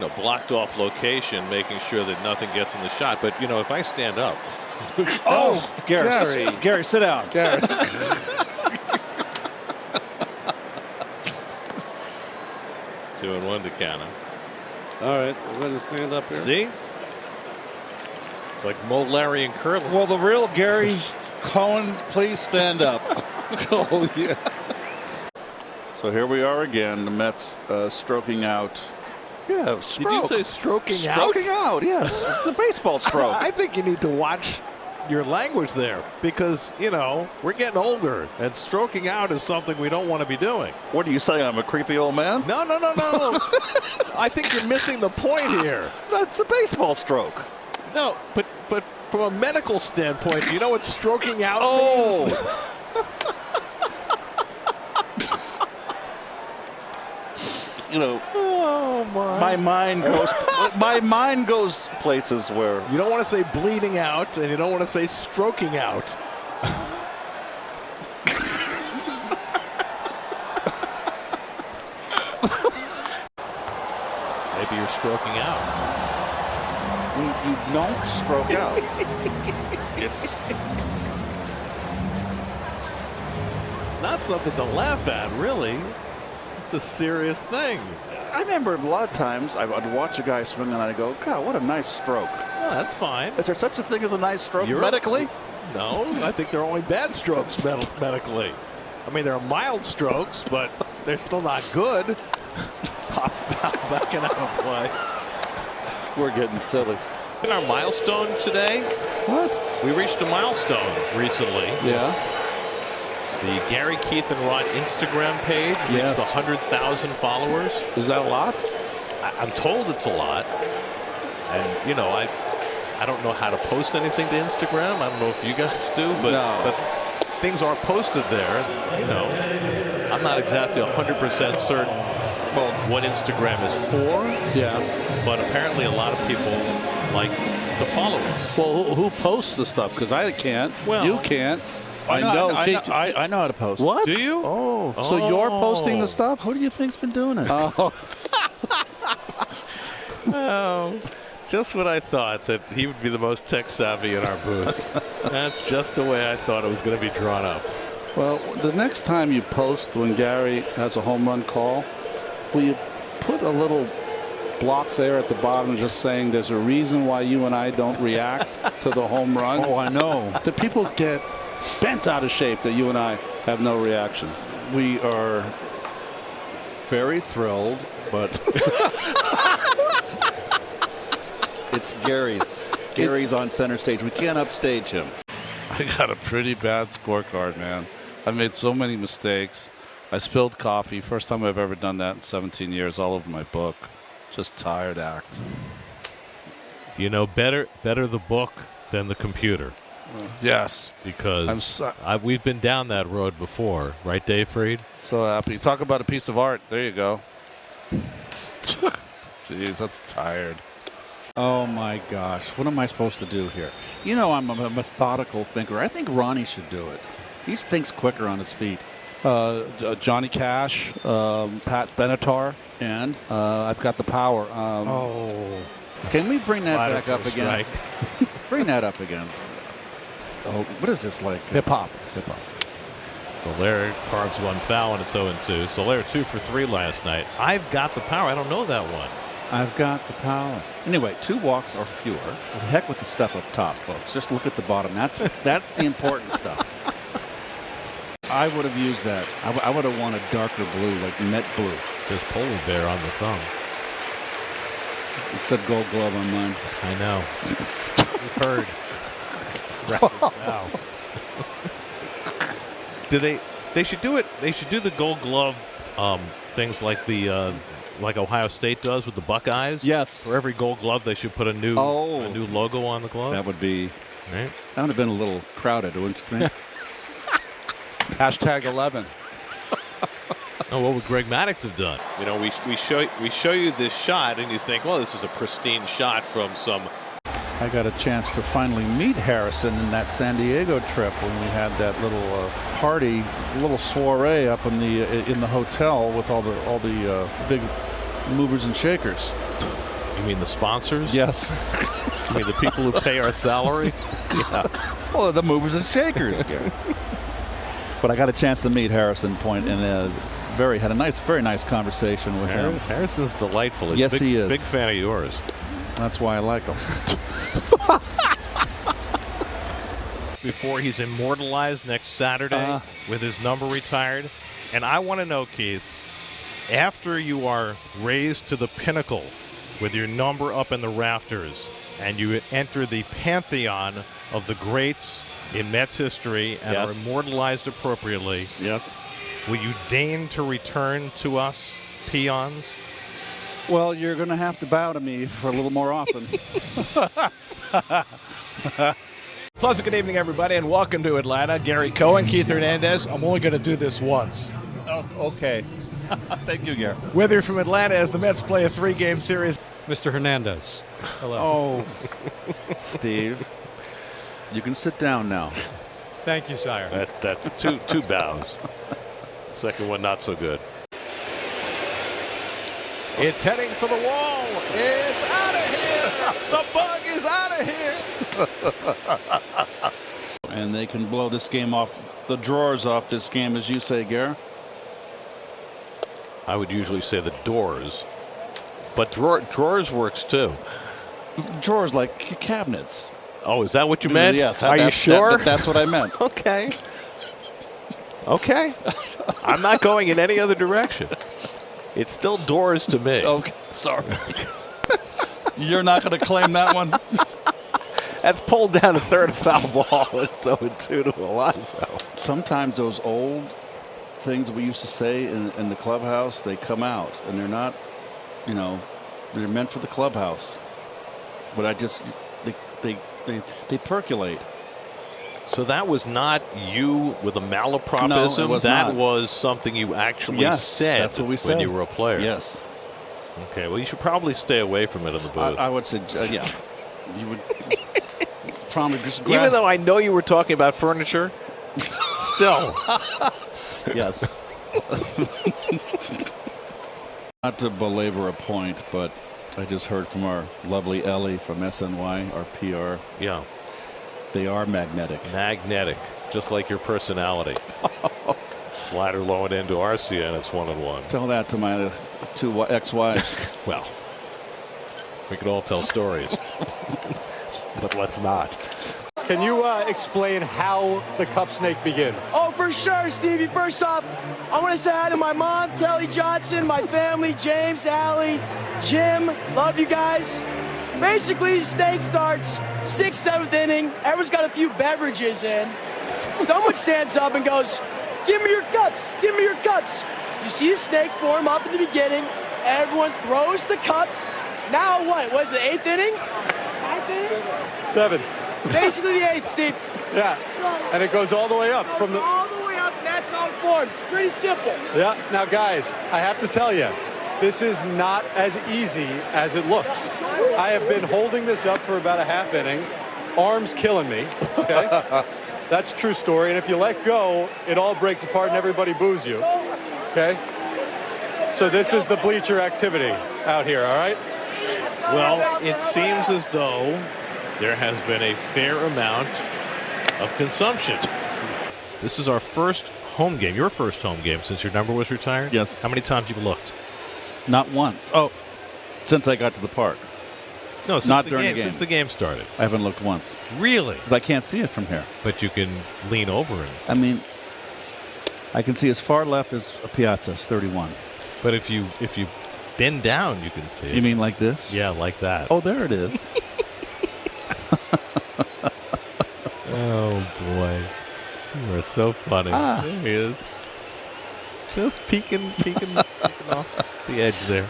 A blocked off location, making sure that nothing gets in the shot. But, if I stand up. Oh, Gary, sit down. Gary. 2-1 to Canna. All right, we're going to stand up here. See? It's like Mo, Larry, and Curly. Will the real Gary Cohen please stand up? Oh, yeah. So here we are again. The Mets stroking out. Yeah, stroke. Did you say stroking out? Stroking out, yes. It's a baseball stroke. I think you need to watch your language there because, we're getting older and stroking out is something we don't want to be doing. What are you saying? I'm a creepy old man? No. I think you're missing the point here. That's a baseball stroke. No, but from a medical standpoint, do you know what stroking out means? Oh my my mind goes places where you don't want to say bleeding out and you don't want to say stroking out. Maybe you're stroking out. you don't stroke out. It's not something to laugh at, really. It's a serious thing. I remember a lot of times I'd watch a guy swing and I'd go, God, what a nice stroke. Well, that's fine. Is there such a thing as a nice stroke medically? No, I think there are only bad strokes medically. I mean, there are mild strokes, but they're still not good. Pop foul backing out of play. We're getting silly. In our milestone today, What? we reached a milestone recently. Yeah. The Gary, Keith, and Rod Instagram page reached 100,000 followers. Is that a lot? I'm told it's a lot. And, I don't know how to post anything to Instagram. I don't know if you guys do, but things are posted there. I'm not exactly 100% certain what Instagram is for. Yeah. But apparently a lot of people like to follow us. Well, who posts the stuff? Because I can't. Well, you can't. I know how to post. What? Do you? Oh. So you're posting the stuff? Who do you think's been doing it? Oh. Oh, just what I thought, that he would be the most tech savvy in our booth. That's just the way I thought it was going to be drawn up. Well, the next time you post when Gary has a home run call, will you put a little block there at the bottom just saying there's a reason why you and I don't react to the home runs? Oh, I know. The people get bent out of shape that you and I have no reaction. We are very thrilled, but it's Gary's. Gary's on center stage. We can't upstage him. I got a pretty bad scorecard, man. I made so many mistakes. I spilled coffee. First time I've ever done that in 17 years, all over my book. Just tired act. Better the book than the computer. Yes. Because we've been down that road before. Right, Dave Freed? So happy. Talk about a piece of art. There you go. Jeez, that's tired. Oh, my gosh. What am I supposed to do here? I'm a methodical thinker. I think Ronnie should do it. He thinks quicker on his feet. Johnny Cash, Pat Benatar, And? I've got the power. Can we bring that back up again? Bring that up again. Oh, what is this like? Hip-hop. Soler carves one foul and it's 0-2. Soler 2 for 3 last night. I've got the power. I don't know that one. I've got the power. Anyway, 2 walks or fewer. The heck with the stuff up top, folks. Just look at the bottom. That's the important stuff. I would have used that. I would have wanted darker blue, like Met blue. It says polar bear on the thumb. It said Gold Glove on mine. I know. We've heard. Wow. They should do it. They should do the Gold Glove things like like Ohio State does with the Buckeyes. Yes. For every Gold Glove, they should put a new logo on the glove. That would be. Right. That would have been a little crowded, wouldn't you think? Hashtag 11. Oh, what would Greg Maddux have done? We show you this shot, and you think, well, this is a pristine shot from some. I got a chance to finally meet Harrison in that San Diego trip when we had that little party, little soiree up in the hotel with all the big movers and shakers. You mean the sponsors? Yes. You mean the people who pay our salary? Yeah. Well, the movers and shakers. But I got a chance to meet Harrison Point and had a very nice conversation with him. Harrison's delightful. Yes, he is. Big fan of yours. That's why I like him. Before he's immortalized next Saturday with his number retired. And I want to know, Keith, after you are raised to the pinnacle with your number up in the rafters and you enter the pantheon of the greats in Mets history and are immortalized appropriately, will you deign to return to us peons? Well, you're going to have to bow to me for a little more often. Pleasant good evening, everybody, and welcome to Atlanta. Gary Cohen, Keith Hernandez. I'm only going to do this once. Oh, okay. Thank you, Gary. With you from Atlanta as the Mets play a 3-game series. Mr. Hernandez. Hello. Oh, Steve, you can sit down now. Thank you, sire. That's two bows. Second one, not so good. It's heading for the wall. It's out of here. The bug is out of here. And they can blow this game off, the drawers off this game, as you say, Gary. I would usually say the doors, but drawers works too. Drawers like cabinets. Oh, is that what you meant? Yes. Are you sure? That's what I meant. Okay. Okay. I'm not going in any other direction. It's still doors to me. Okay. Sorry. You're not going to claim that one? That's pulled down a third foul ball. It's 0-2 to Alonso. Sometimes those old things that we used to say in the clubhouse, they come out, and they're not, they're meant for the clubhouse. But they percolate. So that was not you with a malapropism? No, it was that not. was something you actually said that's what we said when you were a player? Yes. Okay, well, you should probably stay away from it in the booth. I would say, yeah. You would probably just grab. Even though I know you were talking about furniture, still. Yes. Not to belabor a point, but I just heard from our lovely Ellie from SNY, our PR. Yeah. They are magnetic. Magnetic, just like your personality. Slider low and into RC, and it's 1-1. Tell that to my two ex-wives. Well, we could all tell stories, but let's not. Can you explain how the cup snake begins? Oh, for sure, Stevie. First off, I want to say hi to my mom, Kelly Johnson, my family, James, Allie, Jim. Love you guys. Basically, the snake starts 6th, 7th inning. Everyone's got a few beverages in. Someone stands up and goes, "Give me your cups. Give me your cups." You see the snake form up in the beginning. Everyone throws the cups. Now what? Was it the 8th inning? 9th inning? 7. Basically the 8th, Steve. Yeah. And it goes all the way up from the. All the way up, and that's how it forms. Pretty simple. Yeah. Now, guys, I have to tell you, this is not as easy as it looks. I have been holding this up for about a half inning. Arms killing me. Okay. That's a true story. And if you let go, it all breaks apart and everybody boos you. Okay. So this is the bleacher activity out here. All right. Well, it seems as though there has been a fair amount of consumption. This is our first home game, your first home game since your number was retired? Yes. How many times you've looked? Not once. Oh, since I got to the park. No, since Not the during game, the game. since the game started. I haven't looked once. Really? But I can't see it from here. But you can lean over and. I mean, I can see as far left as a Piazza, 31. But if you bend down, you can see it. You mean like this? Yeah, like that. Oh, there it is. Oh boy, you are so funny. There he is, just peeking off the edge there.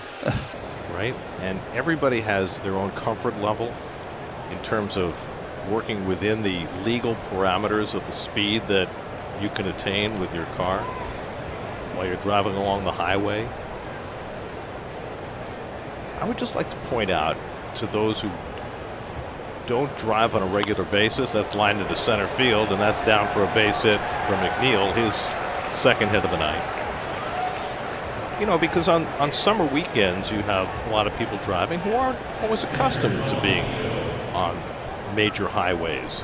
Right, and everybody has their own comfort level in terms of working within the legal parameters of the speed that you can attain with your car while you're driving along the highway. I would just like to point out to those who don't drive on a regular basis, that's lined into center field, and that's down for a base hit from McNeil, his second hit of the night. You know, because on summer weekends, you have a lot of people driving who aren't always accustomed to being on major highways.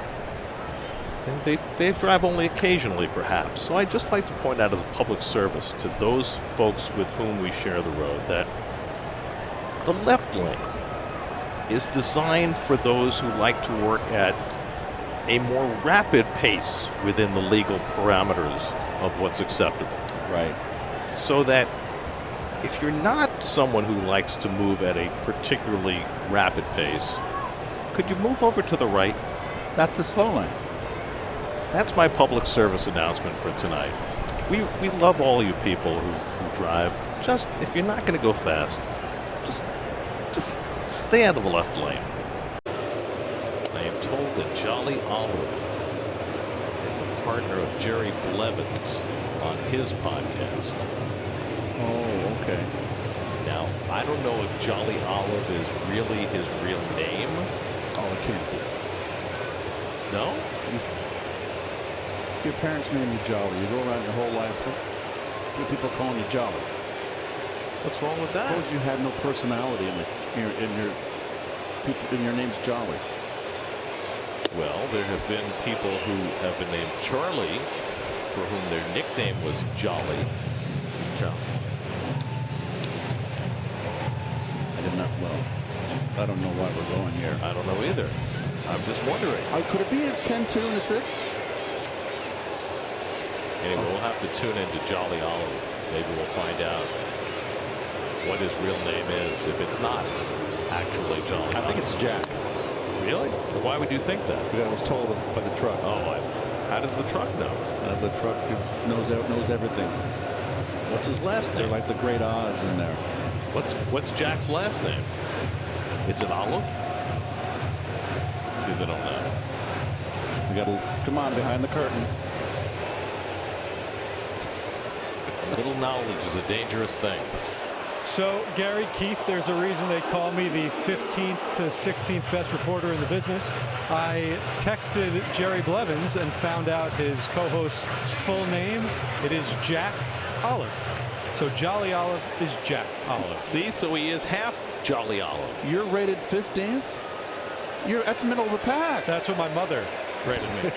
They drive only occasionally, perhaps. So I'd just like to point out as a public service to those folks with whom we share the road that the left lane is designed for those who like to work at a more rapid pace within the legal parameters of what's acceptable. Right. So that if you're not someone who likes to move at a particularly rapid pace, could you move over to the right? That's the slow lane. That's my public service announcement for tonight. We love all you people who drive. Just, if you're not going to go fast, just stay out of the left lane. I am told that Jolly Olive is the partner of Jerry Blevins on his podcast. Oh, okay. Now, I don't know if Jolly Olive is really his real name. Oh, it can't be. No? Your parents name you Jolly. You go around your whole life, so people calling you Jolly. What's wrong with that? Suppose you had no personality in your name's Jolly. Well, there have been people who have been named Charlie, for whom their nickname was Jolly. I don't know why we're going here. I don't know either. I'm just wondering. Could it be it's 10-2 in the sixth? Anyway, we'll have to tune into Jolly Olive. Maybe we'll find out what his real name is, if it's not actually Jolly Olive. I think it's Jack. Really? Why would you think that? Because I was told by the truck. Oh, how does the truck know? The truck knows everything. What's his last They're name? like the Great Oz in there. What's Jack's last name? Is it Olive? See, they don't know. We got to come on behind the curtain. A little knowledge is a dangerous thing. So, Gary, Keith, there's a reason they call me the 15th to 16th best reporter in the business. I texted Jerry Blevins and found out his co-host's full name. It is Jack Olive. So Jolly Olive is Jack Olive. See, so he is half Jolly Olive. You're rated 15th? That's middle of the pack. That's what my mother rated me.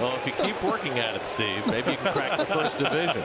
Well, if you keep working at it, Steve, maybe you can crack the first division.